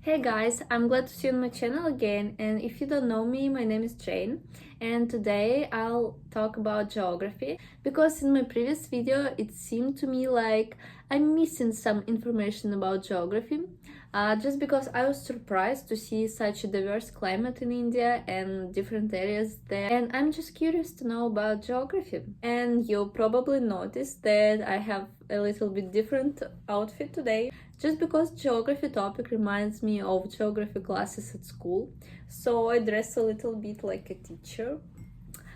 Hey guys, I'm glad to see you on my channel again, and if you don't know me, my name is Jane, and today I'll talk about geography because in my previous video it seemed to me like I'm missing some information about geography, just because I was surprised to see such a diverse climate in India and different areas there, and I'm just curious to know about geography. And you'll probably notice that I have a little bit different outfit today, just because geography topic reminds me of geography classes at school, so I dress a little bit like a teacher.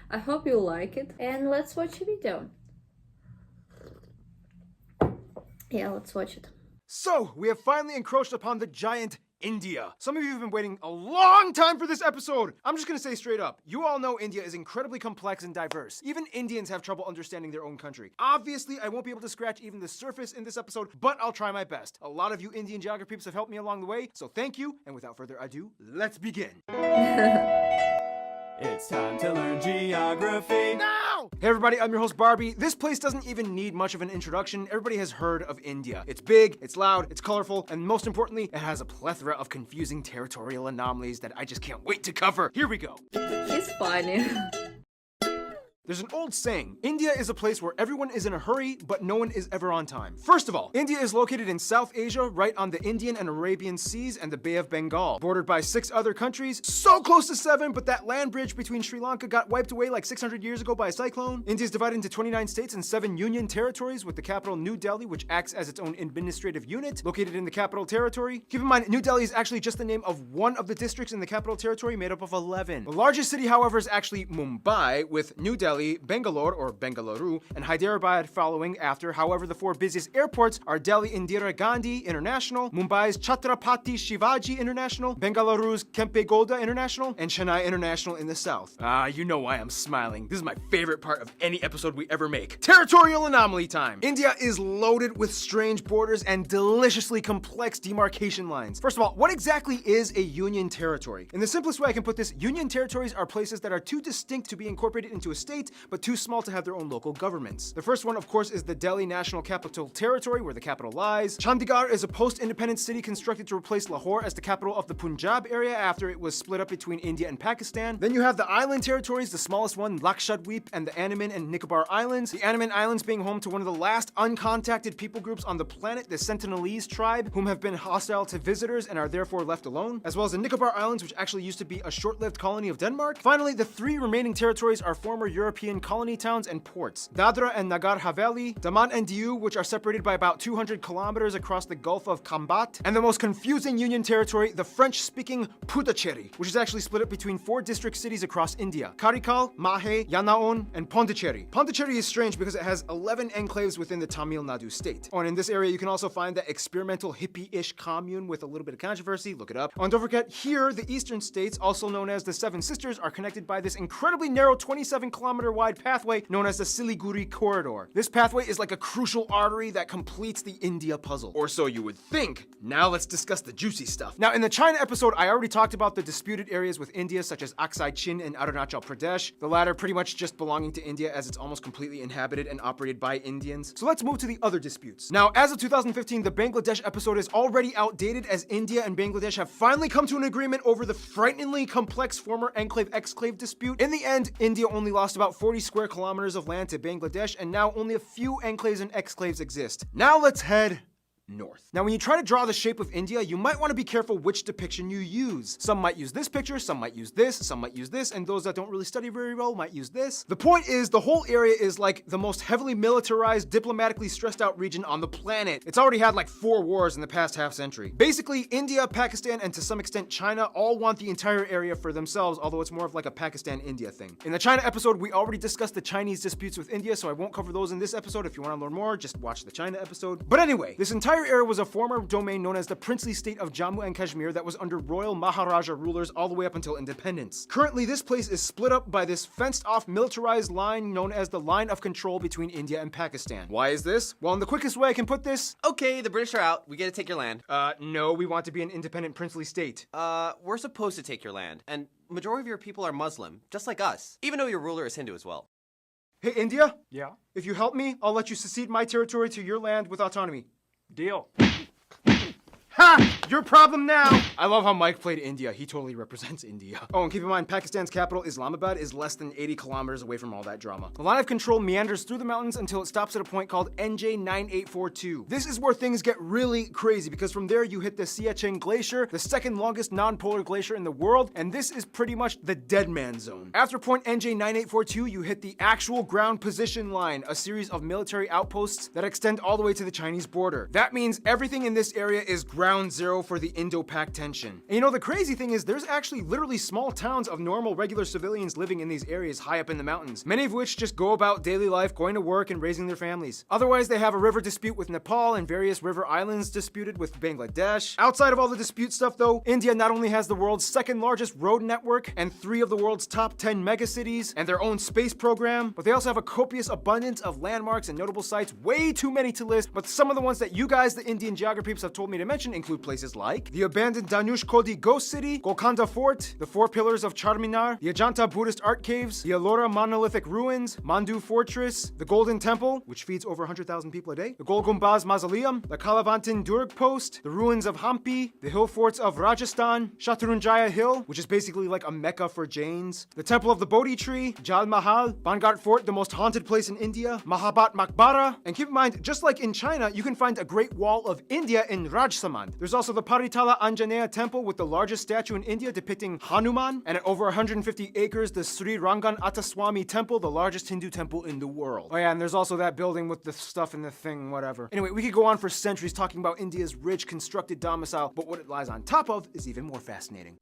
I hope you like it, and let's watch a video. Yeah, let's watch it. So, we have finally encroached upon the giant India. Some of you have been waiting a long time for this episode. I'm just gonna say straight up, you all know India is incredibly complex and diverse. Even Indians have trouble understanding their own country. Obviously, I won't be able to scratch even the surface in this episode, but I'll try my best. A lot of you Indian geography peeps have helped me along the way, so thank you, and without further ado, let's begin. It's time to learn geography now! Hey everybody, I'm your host Barbie. This place doesn't even need much of an introduction. Everybody has heard of India. It's big, it's loud, it's colorful, and most importantly, it has a plethora of confusing territorial anomalies that I just can't wait to cover. Here we go. He's funny. There's an old saying, India is a place where everyone is in a hurry, but no one is ever on time. First of all, India is located in South Asia, right on the Indian and Arabian Seas and the Bay of Bengal, bordered by 6 other countries, so close to 7, but that land bridge between Sri Lanka got wiped away like 600 years ago by a cyclone. India is divided into 29 states and 7 union territories, with the capital New Delhi, which acts as its own administrative unit, located in the capital territory. Keep in mind, New Delhi is actually just the name of one of the districts in the capital territory made up of 11. The largest city, however, is actually Mumbai, with New Delhi, Bangalore or Bengaluru, and Hyderabad following after. However, the 4 busiest airports are Delhi Indira Gandhi International, Mumbai's Chhatrapati Shivaji International, Bengaluru's Kempe Gowda International, and Chennai International in the south. You know why I'm smiling. This is my favorite part of any episode we ever make. Territorial anomaly time. India is loaded with strange borders and deliciously complex demarcation lines. First of all, what exactly is a union territory? In the simplest way I can put this, union territories are places that are too distinct to be incorporated into a state, but too small to have their own local governments. The first one, of course, is the Delhi National Capital Territory, where the capital lies. Chandigarh is a post-independent city constructed to replace Lahore as the capital of the Punjab area after it was split up between India and Pakistan. Then you have the island territories, the smallest one, Lakshadweep, and the Andaman and Nicobar Islands. The Andaman Islands being home to one of the last uncontacted people groups on the planet, the Sentinelese tribe, whom have been hostile to visitors and are therefore left alone, as well as the Nicobar Islands, which actually used to be a short-lived colony of Denmark. Finally, the 3 remaining territories are former European colony towns and ports. Dadra and Nagar Haveli, Daman and Diu, which are separated by about 200 kilometers across the Gulf of Khambat, and the most confusing union territory, the French-speaking Puducherry, which is actually split up between 4 district cities across India: Karikal, Mahe, Yanaon, and Pondicherry. Pondicherry is strange because it has 11 enclaves within the Tamil Nadu state. Oh, and in this area you can also find that experimental hippie-ish commune with a little bit of controversy. Look it up. Oh, and don't forget, here, the eastern states, also known as the Seven Sisters, are connected by this incredibly narrow 27-kilometer wide pathway known as the Siliguri Corridor. This pathway is like a crucial artery that completes the India puzzle. Or so you would think. Now let's discuss the juicy stuff. Now, in the China episode, I already talked about the disputed areas with India, such as Aksai Chin and Arunachal Pradesh, the latter pretty much just belonging to India as it's almost completely inhabited and operated by Indians. So let's move to the other disputes. Now, as of 2015, the Bangladesh episode is already outdated, as India and Bangladesh have finally come to an agreement over the frighteningly complex former enclave-exclave dispute. In the end, India only lost about 40 square kilometers of land to Bangladesh, and now only a few enclaves and exclaves exist. Now let's head north. Now, when you try to draw the shape of India, you might want to be careful which depiction you use. Some might use this picture, some might use this, some might use this, and those that don't really study very well might use this. The point is, the whole area is like the most heavily militarized, diplomatically stressed out region on the planet. It's already had like 4 wars in the past half century. Basically, India, Pakistan, and to some extent China all want the entire area for themselves, although it's more of like a Pakistan-India thing. In the China episode, we already discussed the Chinese disputes with India, so I won't cover those in this episode. If you want to learn more, just watch the China episode. But anyway, this entire area was a former domain known as the princely state of Jammu and Kashmir that was under royal Maharaja rulers all the way up until independence. Currently, this place is split up by this fenced-off militarized line known as the Line of Control between India and Pakistan. Why is this? Well, in the quickest way I can put this, Okay, the British are out. We get to take your land. no, we want to be an independent princely state. We're supposed to take your land. And majority of your people are Muslim, just like us. Even though your ruler is Hindu as well. Hey, India? Yeah, If you help me, I'll let you secede my territory to your land with autonomy. deal. Ha! Your problem now! I love how Mike played India. He totally represents India. Oh, and keep in mind, Pakistan's capital, Islamabad, is less than 80 kilometers away from all that drama. The line of control meanders through the mountains until it stops at a point called NJ9842. This is where things get really crazy, because from there you hit the Siachen Glacier, the second longest non-polar glacier in the world, and this is pretty much the dead man zone. After point NJ9842, you hit the actual ground position line, a series of military outposts that extend all the way to the Chinese border. That means everything in this area is ground zero for the Indo-Pak tension. And you know, the crazy thing is there's actually literally small towns of normal regular civilians living in these areas high up in the mountains, many of which just go about daily life, going to work and raising their families. Otherwise, they have a river dispute with Nepal and various river islands disputed with Bangladesh. Outside of all the dispute stuff though, India not only has the world's second largest road network and 3 of the world's top 10 megacities and their own space program, but they also have a copious abundance of landmarks and notable sites, way too many to list, but some of the ones that you guys, the Indian geography peeps, have told me to mention include places like the abandoned Danush Kodi Ghost City, Golconda Fort, the 4 pillars of Charminar, the Ajanta Buddhist art caves, the Ellora monolithic ruins, Mandu Fortress, the Golden Temple, which feeds over 100,000 people a day, the Gol Gumbaz Mausoleum, the Kalavantin Durg Post, the ruins of Hampi, the hill forts of Rajasthan, Shatrunjaya Hill, which is basically like a mecca for Jains, the Temple of the Bodhi Tree, Jal Mahal, Bangar Fort, the most haunted place in India, Mahabat Maqbara, and keep in mind, just like in China, you can find a Great Wall of India in Rajsamand. There's also the Paritala Anjaneya Temple with the largest statue in India depicting Hanuman, and at over 150 acres, the Sri Rangan Attaswamy Temple, the largest Hindu temple in the world. Oh yeah, and there's also that building with the stuff in the thing, whatever. Anyway, we could go on for centuries talking about India's rich constructed domicile, but what it lies on top of is even more fascinating.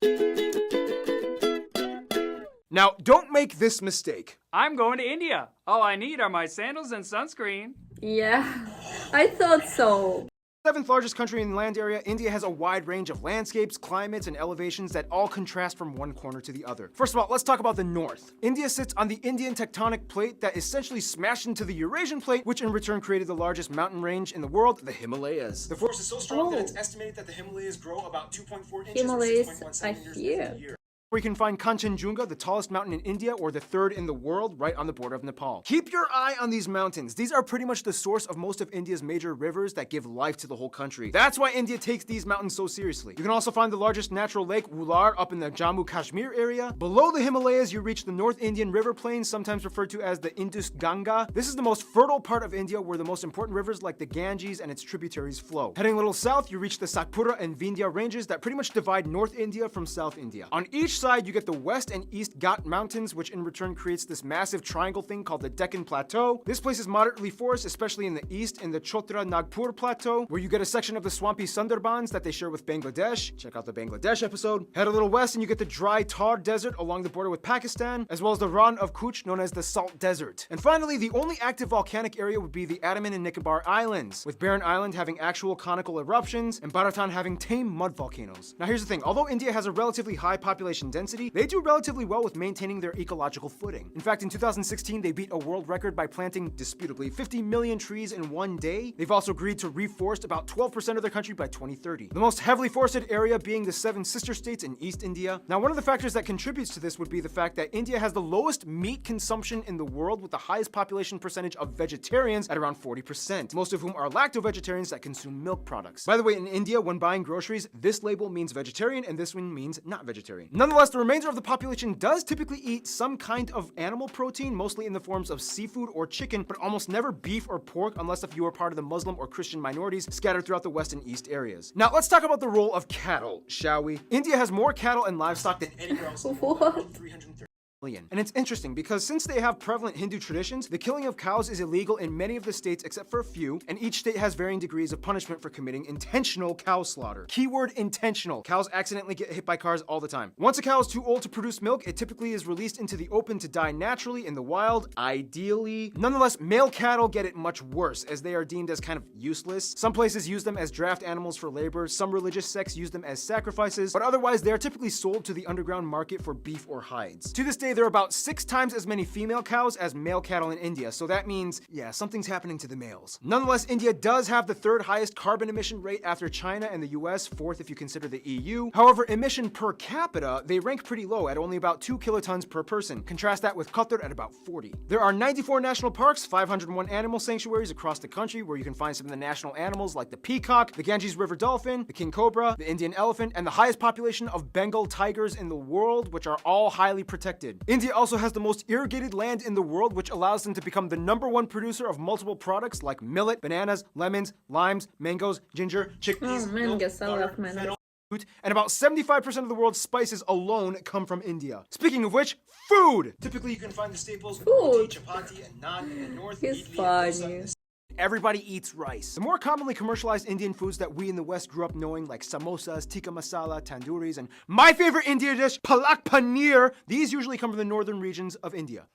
Now, don't make this mistake. I'm going to India. All I need are my sandals and sunscreen. Yeah, I thought so. 7th largest country in land area, India has a wide range of landscapes, climates, and elevations that all contrast from one corner to the other. First of all, let's talk about the north. India sits on the Indian tectonic plate that essentially smashed into the Eurasian plate, which in return created the largest mountain range in the world, the Himalayas. The force is so strong that it's estimated that the Himalayas grow about 2.4 inches Himalayas or 6.1 are centimeters here. every year. We can find Kanchenjunga, the tallest mountain in India, or the 3rd in the world, right on the border of Nepal. Keep your eye on these mountains. These are pretty much the source of most of India's major rivers that give life to the whole country. That's why India takes these mountains so seriously. You can also find the largest natural lake, Wular, up in the Jammu Kashmir area. Below the Himalayas, you reach the North Indian River Plain, sometimes referred to as the Indus Ganga. This is the most fertile part of India, where the most important rivers like the Ganges and its tributaries flow. Heading a little south, you reach the Satpura and Vindhya ranges that pretty much divide North India from South India. On each side, you get the West and East Ghat Mountains, which in return creates this massive triangle thing called the Deccan Plateau. This place is moderately forested, especially in the east in the Chotra Nagpur Plateau, where you get a section of the swampy Sundarbans that they share with Bangladesh. Check out the Bangladesh episode. Head a little west and you get the dry Thar Desert along the border with Pakistan, as well as the Rann of Kutch, known as the Salt Desert. And finally, the only active volcanic area would be the Andaman and Nicobar Islands, with Barren Island having actual conical eruptions and Bharatan having tame mud volcanoes. Now here's the thing, although India has a relatively high population density, they do relatively well with maintaining their ecological footing. In fact, in 2016, they beat a world record by planting, disputably, 50 million trees in one day. They've also agreed to reforest about 12% of their country by 2030. The most heavily forested area being the 7 sister states in East India. Now, one of the factors that contributes to this would be the fact that India has the lowest meat consumption in the world, with the highest population percentage of vegetarians at around 40%, most of whom are lacto-vegetarians that consume milk products. By the way, in India, when buying groceries, this label means vegetarian and this one means not vegetarian. Nonetheless, the remainder of the population does typically eat some kind of animal protein, mostly in the forms of seafood or chicken, but almost never beef or pork unless if you are part of the Muslim or Christian minorities scattered throughout the west and east areas. Now, let's talk about the role of cattle, shall we? India has more cattle and livestock than anywhere else in the world. 330 million. And it's interesting because since they have prevalent Hindu traditions, the killing of cows is illegal in many of the states except for a few, and each state has varying degrees of punishment for committing intentional cow slaughter. Keyword intentional. Cows accidentally get hit by cars all the time. Once a cow is too old to produce milk, it typically is released into the open to die naturally in the wild, ideally. Nonetheless, male cattle get it much worse as they are deemed as kind of useless. Some places use them as draft animals for labor, some religious sects use them as sacrifices, but otherwise they are typically sold to the underground market for beef or hides. To this day, say there are about 6 times as many female cows as male cattle in India, so that means, yeah, something's happening to the males. Nonetheless, India does have the 3rd highest carbon emission rate after China and the US, 4th if you consider the EU. However, emission per capita, they rank pretty low at only about 2 kilotons per person. Contrast that with Qatar at about 40. There are 94 national parks, 501 animal sanctuaries across the country where you can find some of the national animals like the peacock, the Ganges River dolphin, the king cobra, the Indian elephant, and the highest population of Bengal tigers in the world, which are all highly protected. India also has the most irrigated land in the world, which allows them to become the #1 producer of multiple products like millet, bananas, lemons, limes, mangoes, ginger, chickpeas, Oh, milk, mangoes, I butter, love mangoes. fennel, fruit, and about 75% of the world's spices alone come from India. Speaking of which, food! Typically, you can find the staples roti, chapati, and naan in the north. He's idli, and dosa in funny. the Everybody eats rice. The more commonly commercialized Indian foods that we in the West grew up knowing, like samosas, tikka masala, tandooris, and my favorite Indian dish, palak paneer, these usually come from the northern regions of India.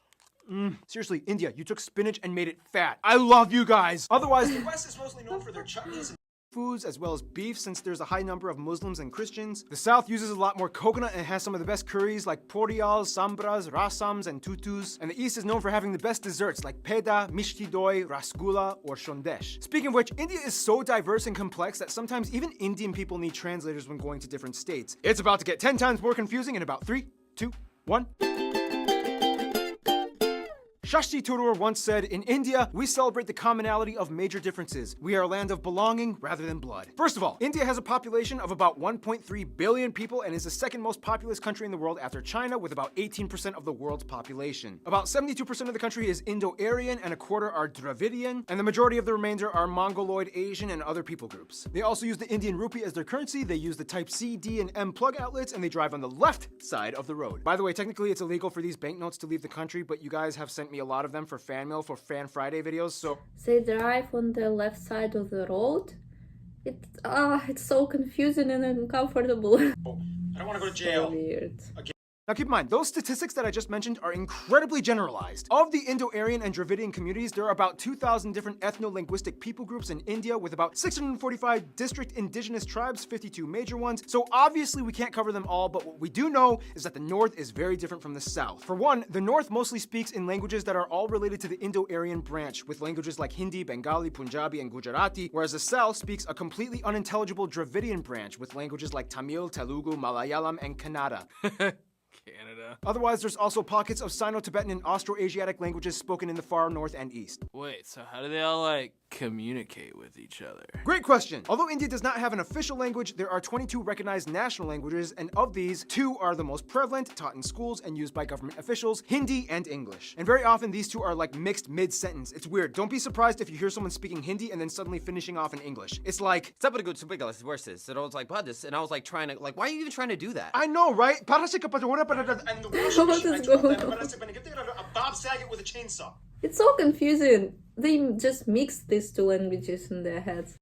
Seriously, India, you took spinach and made it fat. I love you guys. Otherwise, the West is mostly known for their chutneys and foods as well as beef, since there's a high number of Muslims and Christians. The South uses a lot more coconut and has some of the best curries like porials, sambras, rasams, and tutus. And the East is known for having the best desserts like peda, mishti doi, rasgulla, or shondesh. Speaking of which, India is so diverse and complex that sometimes even Indian people need translators when going to different states. It's about to get 10 times more confusing in about 3, 2, 1. Shashti Tharoor once said, "In India, we celebrate the commonality of major differences. We are a land of belonging rather than blood." First of all, India has a population of about 1.3 billion people and is the 2nd most populous country in the world after China, with about 18% of the world's population. About 72% of the country is Indo-Aryan and a quarter are Dravidian, and the majority of the remainder are Mongoloid, Asian, and other people groups. They also use the Indian rupee as their currency, they use the Type C, D, and M plug outlets, and they drive on the left side of the road. By the way, technically it's illegal for these banknotes to leave the country, but you guys have sent me a lot of them for fan mail for Fan Friday videos, so They drive on the left side of the road. It's so confusing and uncomfortable. I don't want to go to So weird. Now keep in mind, those statistics that I just mentioned are incredibly generalized. Of the Indo-Aryan and Dravidian communities, there are about 2,000 different ethno-linguistic people groups in India, with about 645 district indigenous tribes, 52 major ones. So obviously we can't cover them all, but what we do know is that the North is very different from the South. For one, the North mostly speaks in languages that are all related to the Indo-Aryan branch, with languages like Hindi, Bengali, Punjabi, and Gujarati, whereas the South speaks a completely unintelligible Dravidian branch, with languages like Tamil, Telugu, Malayalam, and Kannada. Canada. Otherwise, there's also pockets of Sino-Tibetan and Austroasiatic languages spoken in the far north and east. Wait, so how do they all, like, communicate with each other? Great question. Although India does not have an official language, there are 22 recognized national languages, and of these, 2 are the most prevalent, taught in schools and used by government officials, Hindi and English. And very often, these 2 are like mixed mid-sentence. It's weird. Don't be surprised if you hear someone speaking Hindi and then suddenly finishing off in English. It's like, And I was like, "What?" And I was like, trying to, like, why are you even trying to do that? I know, right? And the washing What machine, is I told going them, on? a Bob Saget with a chainsaw. It's so confusing. They just mix these 2 languages in their heads.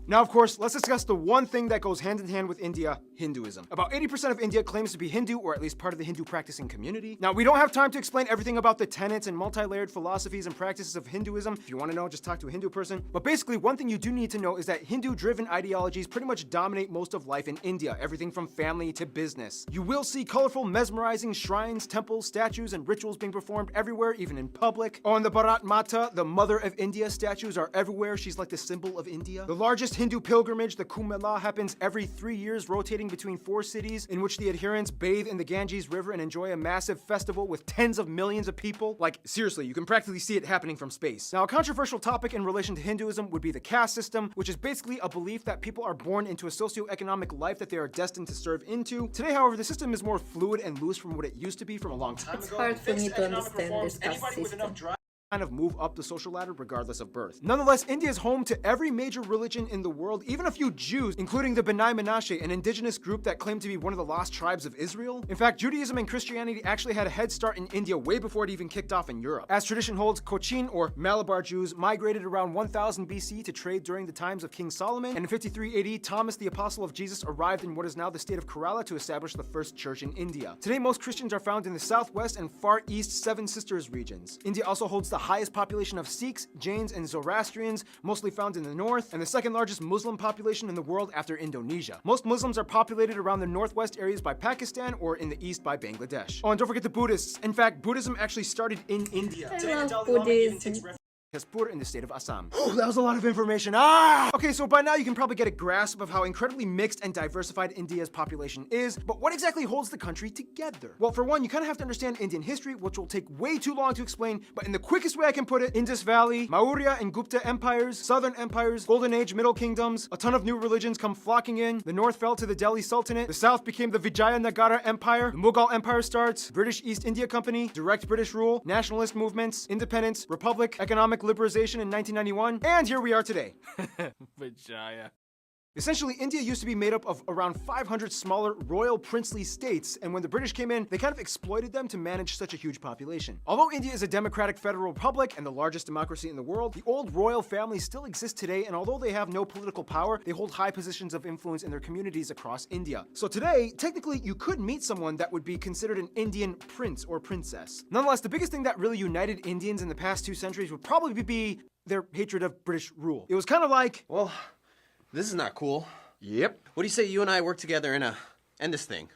Now, of course, let's discuss the one thing that goes hand in hand with India, Hinduism. About 80% of India claims to be Hindu, or at least part of the Hindu practicing community. Now, we don't have time to explain everything about the tenets and multi-layered philosophies and practices of Hinduism. If you want to know, just talk to a Hindu person. But basically, one thing you do need to know is that Hindu-driven ideologies pretty much dominate most of life in India, everything from family to business. You will see colorful, mesmerizing shrines, temples, statues, and rituals being performed everywhere, even in public. On the Bharat Mata, the Mother of India, statues are everywhere. She's like the symbol of India. The largest Hindu pilgrimage, the Kumbh Mela, happens every 3 years, rotating between 4 cities, in which the adherents bathe in the Ganges River and enjoy a massive festival with tens of millions of people. Like, seriously, you can practically see it happening from space. Now, a controversial topic in relation to Hinduism would be the caste system, which is basically a belief that people are born into a socioeconomic life that they are destined to serve into. Today, however, the system is more fluid and loose from what it used to be from a long time It's ago. hard for me Fixed to economic understand reforms, this caste anybody with enough system. drive kind of move up the social ladder regardless of birth. Nonetheless, India is home to every major religion in the world, even a few Jews, including the B'nai Menashe, an indigenous group that claimed to be one of the lost tribes of Israel. In fact, Judaism and Christianity actually had a head start in India way before it even kicked off in Europe. As tradition holds, Cochin, or Malabar Jews, migrated around 1000 BC to trade during the times of King Solomon, and in 53 AD, Thomas, the apostle of Jesus, arrived in what is now the state of Kerala to establish the first church in India. Today, most Christians are found in the southwest and far east Seven Sisters regions. India also holds the the highest population of Sikhs, Jains, and Zoroastrians, mostly found in the north, and the second largest Muslim population in the world after Indonesia. Most Muslims are populated around the northwest areas by Pakistan or in the east by Bangladesh. Oh, and don't forget the Buddhists. In fact, Buddhism actually started in India. I love Buddhism. Jaspur in the state of Assam. Oh, that was a lot of information. Okay, so by now you can probably get a grasp of how incredibly mixed and diversified India's population is, but what exactly holds the country together? Well, for one, you kind of have to understand Indian history, which will take way too long to explain, but in the quickest way I can put it, Indus Valley, Maurya and Gupta empires, southern empires, Golden Age, Middle Kingdoms, a ton of new religions come flocking in, the north fell to the Delhi Sultanate, the south became the Vijayanagara Empire, the Mughal Empire starts, British East India Company, direct British rule, nationalist movements, independence, republic, economic liberalization in 1991, and here we are today. Vijaya. Essentially, India used to be made up of around 500 smaller royal princely states, and when the British came in, they kind of exploited them to manage such a huge population. Although India is a democratic federal republic and the largest democracy in the world, the old royal families still exist today, and although they have no political power, they hold high positions of influence in their communities across India. So today, technically, you could meet someone that would be considered an Indian prince or princess. Nonetheless, the biggest thing that really united Indians in the past 2 centuries would probably be their hatred of British rule. It was kind of like, Well, this is not cool. yep. What do you say you and I work together and end this thing?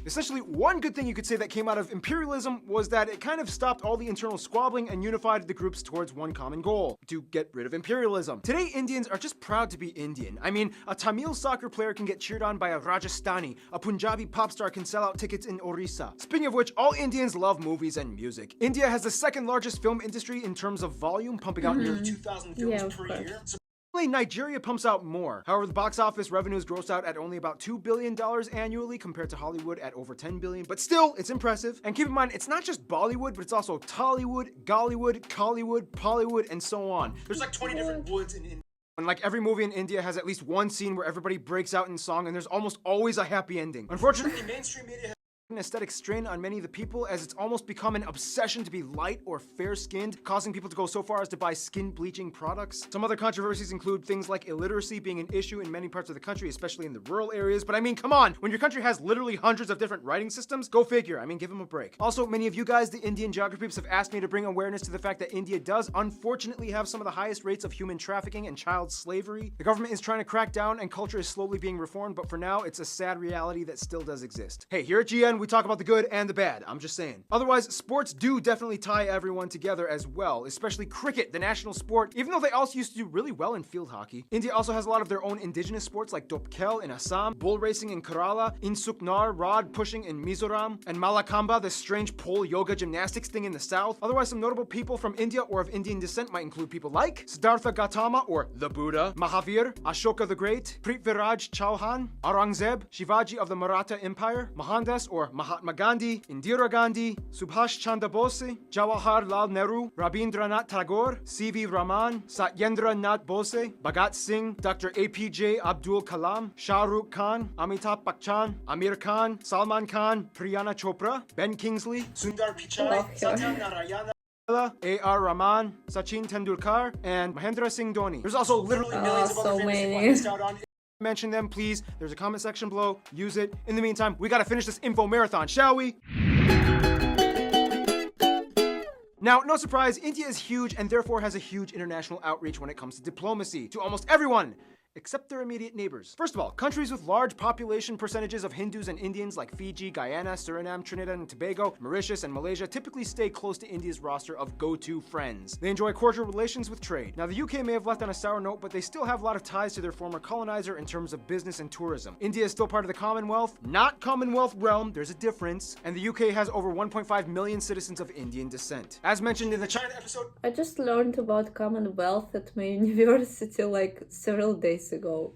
Essentially, one good thing you could say that came out of imperialism was that it kind of stopped all the internal squabbling and unified the groups towards one common goal, to get rid of imperialism. Today, Indians are just proud to be Indian. I mean, a Tamil soccer player can get cheered on by a Rajasthani, a Punjabi pop star can sell out tickets in Orissa. Speaking of which, all Indians love movies and music. India has the second largest film industry in terms of volume, pumping out nearly 2,000 films Yeah, of per course. year. Nigeria pumps out more. However, the box office revenues gross out at only about $2 billion annually compared to Hollywood at over $10 billion. But still, it's impressive. And keep in mind, it's not just Bollywood, but it's also Tollywood, Gollywood, Collywood, Pollywood, and so on. There's like 20 different woods in India. And like every movie in India has at least one scene where everybody breaks out in song, and there's almost always a happy ending. Unfortunately, mainstream media has an aesthetic strain on many of the people, as it's almost become an obsession to be light or fair-skinned, causing people to go so far as to buy skin bleaching products. Some other controversies include things like illiteracy being an issue in many parts of the country, especially in the rural areas. But I mean, come on, when your country has literally hundreds of different writing systems, go figure. I mean, give them a break. Also, many of you guys, the Indian geography peeps, have asked me to bring awareness to the fact that India does unfortunately have some of the highest rates of human trafficking and child slavery. The government is trying to crack down and culture is slowly being reformed, but for now, it's a sad reality that still does exist. Hey, here at GN, we talk about the good and the bad. I'm just saying. Otherwise, sports do definitely tie everyone together as well, especially cricket, the national sport, even though they also used to do really well in field hockey. India also has a lot of their own indigenous sports like Dopkel in Assam, bull racing in Kerala, Insuknar, rod pushing in Mizoram, and Malakamba, the strange pole yoga gymnastics thing in the south. Otherwise, some notable people from India or of Indian descent might include people like Siddhartha Gautama or the Buddha, Mahavir, Ashoka the Great, Prithviraj Chauhan, Aurangzeb, Shivaji of the Maratha Empire, Mohandas or Mahatma Gandhi, Indira Gandhi, Subhash Chandra Bose, Jawaharlal Nehru, Rabindranath Tagore, C.V. Raman, Satyendra Nath Bose, Bhagat Singh, Dr. APJ Abdul Kalam, Shah Rukh Khan, Amitabh Bachchan, Amir Khan, Salman Khan, Priyana Chopra, Ben Kingsley, Sundar Pichai, Satya Narayana, A.R. Rahman, Sachin Tendulkar, and Mahendra Singh Dhoni. There's also literally millions of so other famous many. people I missed out on. Mention them, please. There's a comment section below. Use it. In the meantime, we gotta finish this info marathon, shall we? Now, no surprise, India is huge and therefore has a huge international outreach when it comes to diplomacy to almost everyone, except their immediate neighbors. First of all, countries with large population percentages of Hindus and Indians like Fiji, Guyana, Suriname, Trinidad and Tobago, Mauritius, and Malaysia typically stay close to India's roster of go-to friends. They enjoy cordial relations with trade. Now, the UK may have left on a sour note, but they still have a lot of ties to their former colonizer in terms of business and tourism. India is still part of the Commonwealth, not Commonwealth realm, there's a difference, and the UK has over 1.5 million citizens of Indian descent. As mentioned in the China episode, I just learned about Commonwealth at my university like several days ago.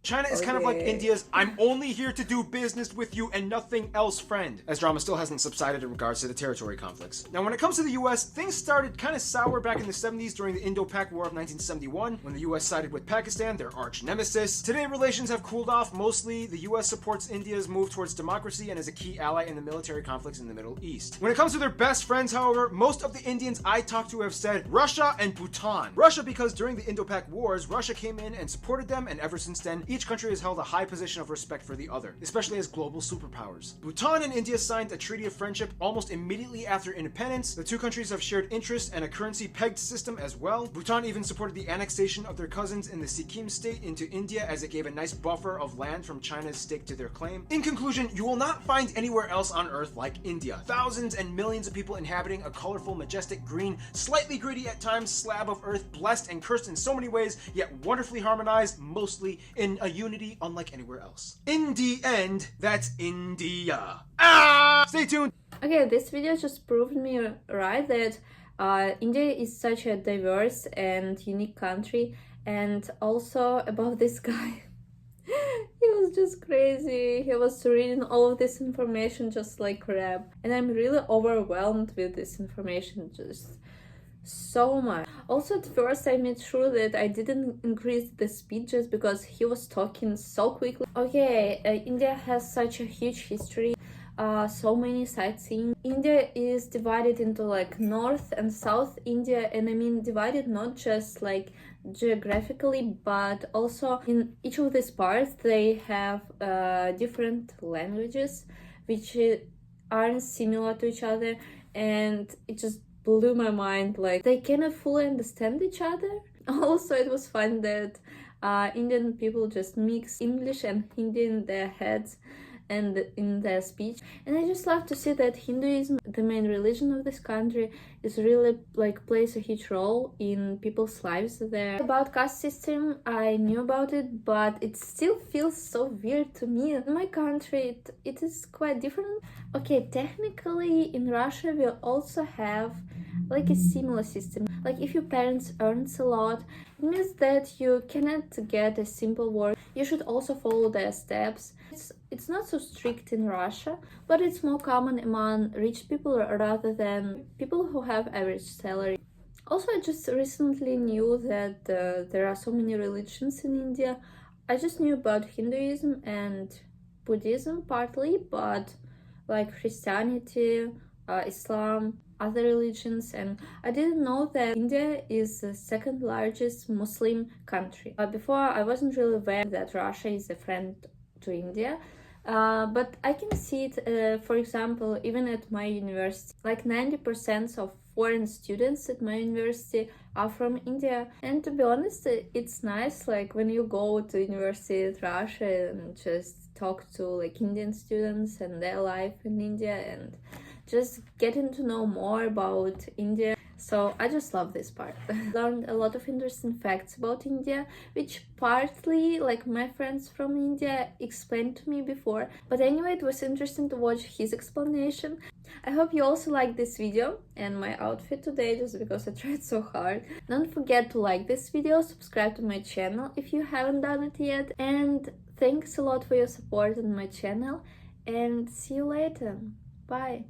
China is kind of like India's "I'm only here to do business with you and nothing else" friend, as drama still hasn't subsided in regards to the territory conflicts. Now, when it comes to the US, things started kind of sour back in the 70s during the Indo-Pak War of 1971, when the US sided with Pakistan, their arch nemesis. Today, relations have cooled off. Mostly, the US supports India's move towards democracy and is a key ally in the military conflicts in the Middle East. When it comes to their best friends, however, most of the Indians I talked to have said Russia and Bhutan. Russia because during the Indo-Pak Wars, Russia came in and supported them, and ever since then, each country has held a high position of respect for the other, especially as global superpowers. Bhutan and India signed a treaty of friendship almost immediately after independence. The two countries have shared interests and a currency-pegged system as well. Bhutan even supported the annexation of their cousins in the Sikkim state into India, as it gave a nice buffer of land from China's stake to their claim. In conclusion, you will not find anywhere else on Earth like India. Thousands and millions of people inhabiting a colorful, majestic, green, slightly gritty at times slab of Earth, blessed and cursed in so many ways, yet wonderfully harmonized, mostly in a unity unlike anywhere else. In the end, that's India. Stay tuned. Okay, this video just proved me right that India is such a diverse and unique country, and also about this guy. He was just crazy. He was reading all of this information just like crap, and I'm really overwhelmed with this information, just so much. Also, at first I made sure that I didn't increase the speed just because he was talking so quickly. Okay, India has such a huge history, so many sightseeing. India is divided into like North and South India, and I mean divided not just like geographically, but also in each of these parts they have different languages which aren't similar to each other, and it just blew my mind, like they cannot fully understand each other. Also, it was fun that Indian people just mix English and Hindi in their heads and in their speech, and I just love to see that Hinduism, the main religion of this country, is really like plays a huge role in people's lives there. About caste system, I knew about it, but it still feels so weird to me. In my country it is quite different. Okay, technically in Russia we also have like a similar system. Like if your parents earns a lot, it means that you cannot get a simple work. You should also follow their steps. It's not so strict in Russia, but it's more common among rich people rather than people who have average salary. Also, I just recently knew that there are so many religions in India. I just knew about Hinduism and Buddhism partly, but like Christianity, Islam, other religions, and I didn't know that India is the second largest Muslim country. Before, I wasn't really aware that Russia is a friend to India, but I can see it, for example, even at my university. Like 90% of foreign students at my university are from India, and to be honest, it's nice like when you go to university in Russia and just talk to like Indian students and their life in India and just getting to know more about India. So I just love this part. Learned a lot of interesting facts about India, which partly like my friends from India explained to me before. But anyway, it was interesting to watch his explanation. I hope you also like this video and my outfit today, just because I tried so hard. Don't forget to like this video, subscribe to my channel if you haven't done it yet, and thanks a lot for your support on my channel, and see you later. Bye.